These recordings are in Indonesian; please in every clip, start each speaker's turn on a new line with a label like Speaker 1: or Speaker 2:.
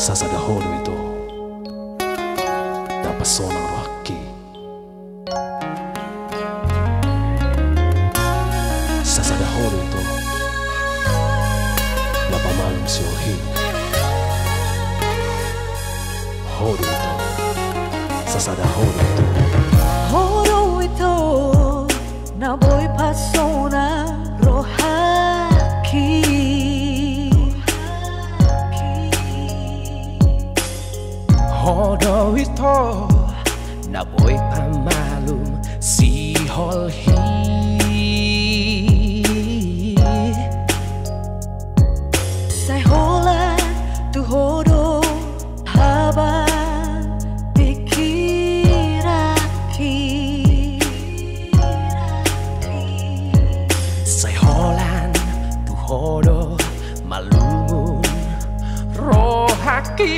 Speaker 1: Sasadaholo ito napasonang rohaki. Sasadaholo ito napamalum si Ohi. Holo ito, sasadaholo ito.
Speaker 2: Holo ito na boy pasona rohaki.
Speaker 3: Holo ito na boy pamalum si Holhi.
Speaker 2: Say hola tu hodo haba pikiraki.
Speaker 3: Say holan tu hodo malumun rohaki.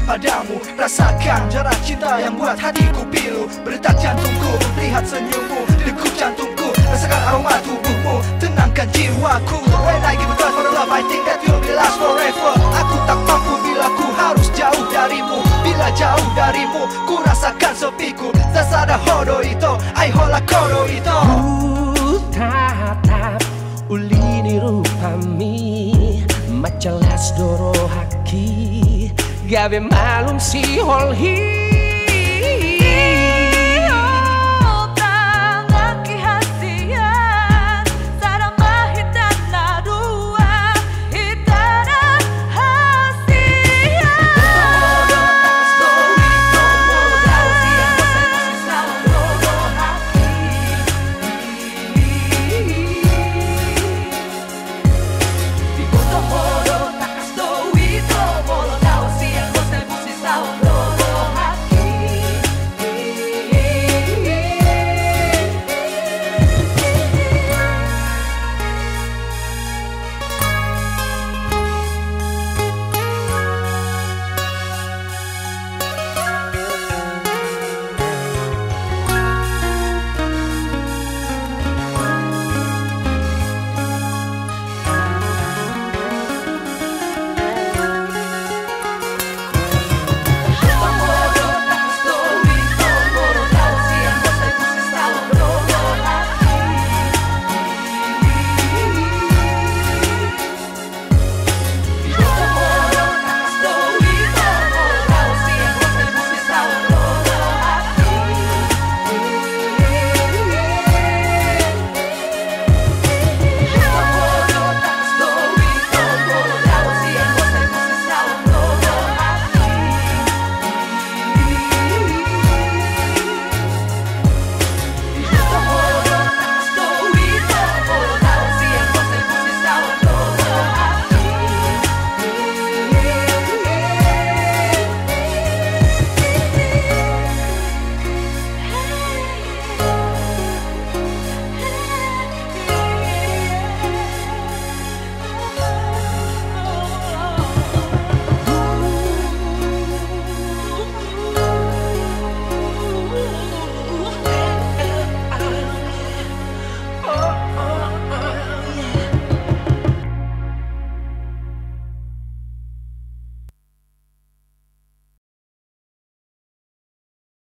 Speaker 4: Padamu, rasakan jarak cinta yang buat hatiku pilu. Berdetak jantungku, lihat senyummu, degup jantungku, rasakan aroma tubuhmu, tenangkan jiwaku. When I give a God for the love, I think that will be last forever. Aku tak mampu bila ku harus jauh darimu. Bila jauh darimu, ku rasakan sepiku. Sasadaholo ito, ay hola koro ito.
Speaker 3: Tatap ulini rupami, macalas doro haki. Gawe malum si Holhi.